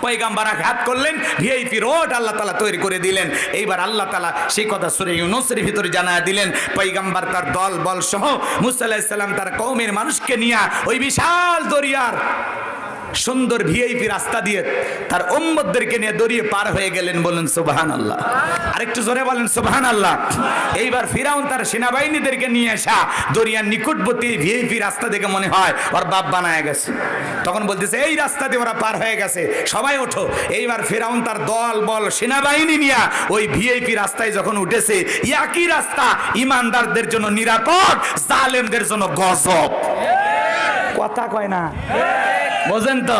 পয়গম্বর আঘাত করলেন, ভিআইপি রোড আল্লাহ তাআলা তৈরি করে দিলেন। এইবার আল্লাহ তাআলা সেই কথা সূরা ইউনূসের ভিতরে জানায় দিলেন। পয়গম্বর তার দল বল সহ মুসা আলাইহিস সালাম তার কওমের মানুষকে নিয়ে ওই বিশাল দরিয়ার সুন্দর ভিআইপি রাস্তা দিয়ে তার উম্মতদেরকে নিয়ে দরিয়ে পার হয়ে গেলেন। বলেন সুবহানাল্লাহ। আরেকটু জোরে বলেন সুবহানাল্লাহ। এইবার ফিরাউন তার সেনাবাহিনীদেরকে নিয়ে আসা দরিয়ার নিকটবর্তী ভিআইপি রাস্তা দেখে মনে হয় ওর বাপ বানায় গেছে। তখন বলতেছে এই রাস্তা দিয়ে ওরা পার হয়ে গেছে, সবাই ওঠো। এইবার ফিরাউন তার দল বল সেনাবাহিনী নিয়ে ওই ভিআইপি রাস্তায় যখন উঠেছে, একই রাস্তা ইমানদারদের জন্য নিরাপদ, জালেমদের জন্য গজব। কথা কয় না, বোঝেন তো?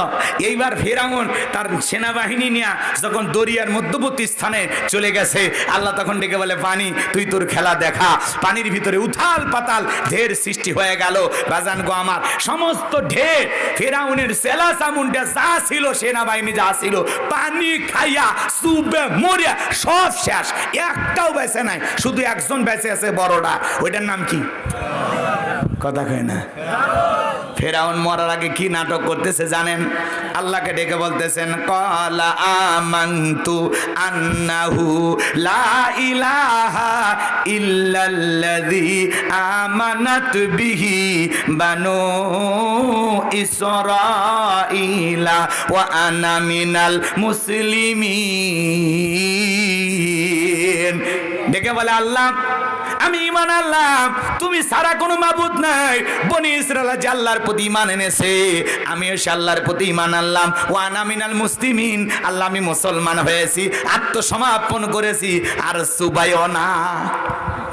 এইবার ফিরাউন তার সেনাবাহিনী নিয়ে যখন দরিয়ার মধ্যবর্তী স্থানে চলে গেছে, আল্লাহ তখন ডেকে বলে, পানি তুই তোর খেলা দেখা। পানির ভিতরে উথাল পাতাল ঢের সৃষ্টি হয়ে গেল। বাজান গো আমার, সমস্ত ঢের ফিরাউনের সেলা চামুন্ডা যা ছিল, সেনাবাহিনী যা ছিল, পানি খাইয়া সুবে মরিয়া সব শেষ, একটাও বেঁচে নাই। শুধু একজন বেঁচে আছে, বড়টা, ওইটার নাম কি? কথা কয় না। ফেরাউন মরার আগে কি নাটক করতেছে জানেন? আল্লাহকে ডেকে বলতেছেন, ক্বালা আমানতু আন্নাহু লা ইলাহা ইল্লাল্লাযী আমানাত বিহি বানু ইসরাঈলা ওয়া আনা মিনাল মুসলিমিন। ডেকে বলে, আল্লাহ আমি ঈমান আনলাম, তুমি ছাড়া কোনো মাবুদ নাই। বনি ইসরাইল যে আল্লাহর প্রতি ঈমান এনেছে, আমিও সে আল্লাহর প্রতি ঈমান আনলাম। ওয়া আনা মিনাল মুসলিমিন, আল্লাহ আমি মুসলমান হয়েছি, আত্মসমর্পণ করেছি, আর সুবাইও না।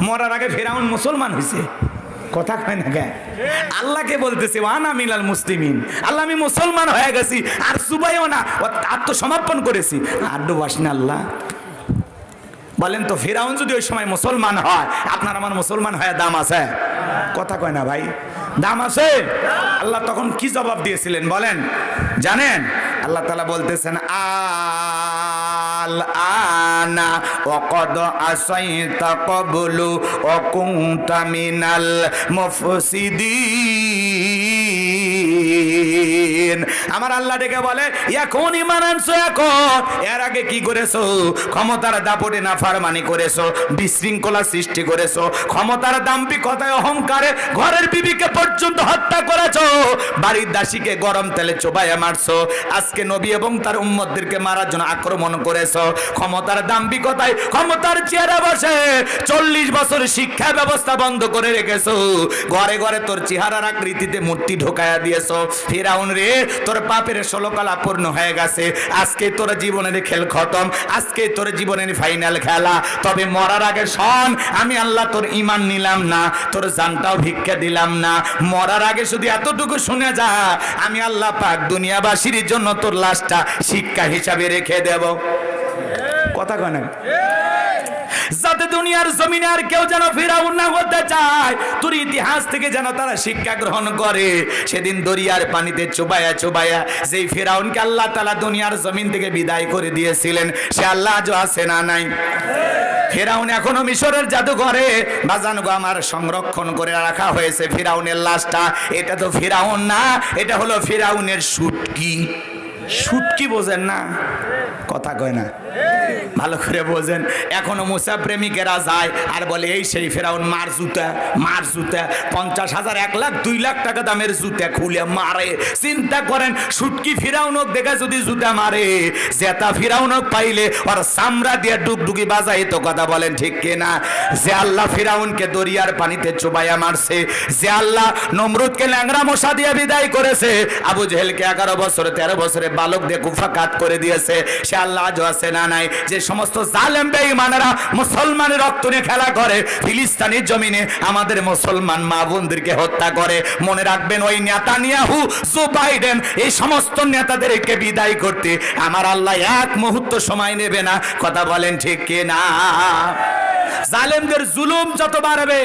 মরার আগে ফিরাউন মুসলমান হয়েছে। কথা কয় না কেন? আল্লাহকে বলতেছে ওয়া আনা মিনাল মুসলিমিন, আল্লাহ আমি মুসলমান হয়ে গেছি, আর সুবাইও না, আত্মসমর্পণ করেছি। আর ডুবাস না আল্লাহ। বলেন তো, ফিরাউন যদি ওই সময় মুসলমান হয়, আপনার আমার মুসলমান হয়ে দাম আছে? কথা কয় না ভাই, দাম আছে? আল্লাহ তখন কি জবাব দিয়েছিলেন বলেন জানেন? আল্লাহ তাআলা বলতেছেন, আল আনা ওয়াকাদ আসাইতা ক্বাবলু ওয়া কুনতা মিনাল মুফসিদিন। আমার আল্লাহ ডেকে বলে, এখন ঈমান আনছো, এখন এর আগে কি করেছো? ক্ষমতার দাপটে নাফরমানি করেছো, বিশৃঙ্খলা সৃষ্টি করেছো, ক্ষমতার দাম্ভিকতায় অহংকারে ঘরের বিবিকে পর্যন্ত হত্যা করেছো, বাড়ির দাসীকে গরম তেলে চোবাইয়া মারছো, আজকে নবী এবং তার উম্মতদেরকে মারার জন্য আক্রমণ করেছো। ক্ষমতার দাম্ভিকতায় ক্ষমতার চেয়ারে বসে 40 বছর শিক্ষা ব্যবস্থা বন্ধ করে রেখেছো, ঘরে ঘরে তোর চেহারার আকৃতিতে মূর্তি ঢোকায়া দিয়েছো। ফিরাউন রে, দিয়ে তোর পাপের 16 কলা পূর্ণ হয়ে গেছে। আজকে তোর জীবনের খেল খতম, আজকে তোর জীবনের ফাইনাল খেলা। তবে মরার আগে শোন, আমি আল্লাহ তোর ঈমান নিলাম না, তোর জানটাও ভিক্ষা দিলাম না। মরার আগে শুধু এতটুকু শুনে যা, আমি আল্লাহ পাক দুনিয়াবাসীর জন্য তোর লাশটা শিক্ষা হিসাবে রেখে দেব। কথা কয় না? যাতে দুনিয়ার জমিনে আর কেউ যেন ফিরাউন না হতে চায়, তোর ইতিহাস থেকে যেন তারা শিক্ষা গ্রহণ করে। সেদিন দরিয়ার পানিতে চুবায়া চুবায়া যেই ফিরাউনকে আল্লাহ তাআলা দুনিয়ার জমিন থেকে বিদায় করে দিয়েছিলেন, সে আল্লাহ আজও আছে না নাই? ফিরাউন এখনো মিশরের জাদুঘরে বাজান গো আমার সংরক্ষণ করে রাখা হয়েছে ফিরাউনের লাশটা। এটা তো ফিরাউন না, এটা হলো ফিরাউনের শুটকি। শুটকি বোঝেন না? কথা কয় না, ভালো করে বোঝেন। এখনো মুসা প্রেমিকেরা যায় আর বলে এই সেই ফেরাউন, মার জুতা, মার জুতা। 50,000, 1 লাখ, 2 লাখ টাকা দামের জুতা খুলে মারে। চিন্তা করেন, শুটকি ফিরাউনক দেখা যদি জুতা মারে, জেতা ফিরাউনক পাইলে ওর চামড়া দিয়ে ডুগডুগি বাজাই তো। কথা বলেন ঠিক কিনা? যে আল্লাহ ফিরাউনকে দরিয়ার পানিতে চুবাইয়া মারছে, যে আল্লাহ নমরুদকে ল্যাংড়া মশা দিয়ে বিদায় করেছে, আবু জেহেলকে 11 বছরে 13 বছরে বালক দিয়ে কুফাকাত করে দিয়েছে, সে আল্লাহ আজও আছে না নাই? যে সমস্ত জালেম বেঈমানেরা মুসলমানের রক্ত নিয়ে খেলা করে, ফিলিস্তিনের জমিনে আমাদের মুসলমান মা বোনদেরকে হত্যা করে, মনে রাখবেন ওই নেতানিয়াহু, জো বাইডেন, এই সমস্ত নেতাদেরকে বিদায় করতে আমার আল্লাহ 1 মুহূর্ত সময় নেবে না। কথা বলেন ঠিক কি না? জালেমদের জুলুম যত বাড়বে,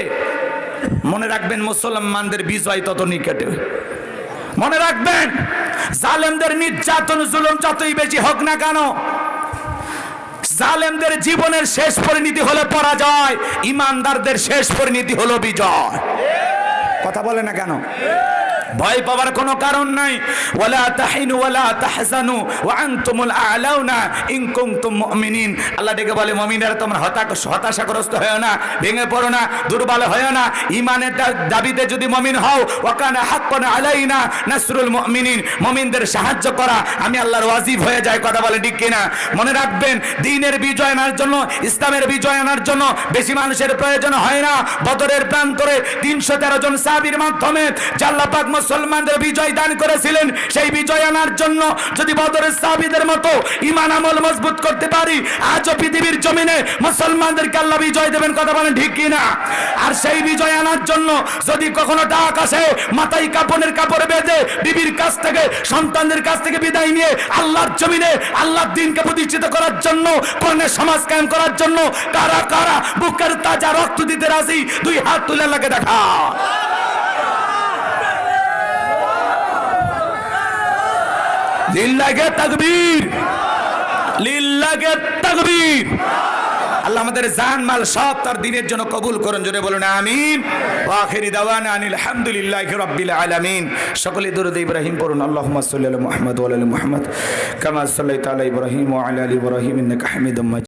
মনে রাখবেন মুসলমানদের বিজয় তত নিকটে। মনে রাখবেন, জালেমদের নির্যাতন জুলুম যতই বেশি হোক না কেন, জালেমদের জীবনের শেষ পরিণতি হলো পরাজয়, ইমানদারদের শেষ পরিণতি হলো বিজয়। কথা বলে না কেন? ভয় পাওয়ার কোনো কারণ নাই। ওয়ালা তাহিনু ওয়ালা তাহজানু ওয়া আনতুমুল আ'লাউনা ইন কুনতুম মুমিনিন। আল্লাহ ডেকে বলে, মুমিনেরা তোমরা হতাশাগ্রস্ত হয়ো না, ভেঙে পড়ো না, দুর্বল হয়ো না। ঈমানের দাবিতে যদি মুমিন হও, ওয়া কানা হাক্কান আলাইনা নাসরুল মুমিনিন, মুমিনদের সাহায্য করা আমি আল্লাহর ওয়াজিব হয়ে যায়। কথা বলে ঠিক কিনা? মনে রাখবেন, দ্বীনের বিজয় আনার জন্য, ইসলামের বিজয় আনার জন্য বেশি মানুষের প্রয়োজন হয় না। বদরের প্রান্তরে 313 জন সাহাবীর মাধ্যমে আল্লাহ পাক মুসলমানদের বিজয় দান করেছিলেন। সেই বিজয় আনার জন্য যদি বদরের সাহাবীদের মতো ঈমান আমল মজবুত করতে পারি, আজও পৃথিবীর জমিনে মুসলমানদেরকে আল্লাহ বিজয় দেবেন। কথা বলেন ঠিক কিনা? আর সেই বিজয় আনার জন্য যদি কখনো ডাক আসে, মাথায় কাপড়ের কাপড় বেঁধে বিবির কাছ থেকে, সন্তানদের কাছ থেকে বিদায় নিয়ে আল্লাহর জমিনে আল্লাহর দ্বীনকে প্রতিষ্ঠিত করার জন্য, কোরআনের সমাজ কায়েম করার জন্য কারা কারা বুকের তাজা রক্ত দিতে রাজি? 2 হাত তুলে লাগে দেখা। লিল্লাহে তাকবীর, লিল্লাহে তাকবীর। আল্লাহ আমাদের জান মাল সব তার দ্বীনের জন্য কবুল করুন। জোরে বলুন আমিন। ওয়া আখিরি দাওয়ানা আনিল হামদুলিল্লাহি রাব্বিল আলামিন। সকলে দরুদ ইব্রাহিম পড়ুন। আল্লাহুম্মা সাল্লি আলা মুহাম্মাদ ওয়া আলা আলি মুহাম্মাদ কামা সাল্লাইতা আলা ইব্রাহিম ওয়া আলা আলি ইব্রাহিম ইন্নাকা হামিদুম মাজিদ।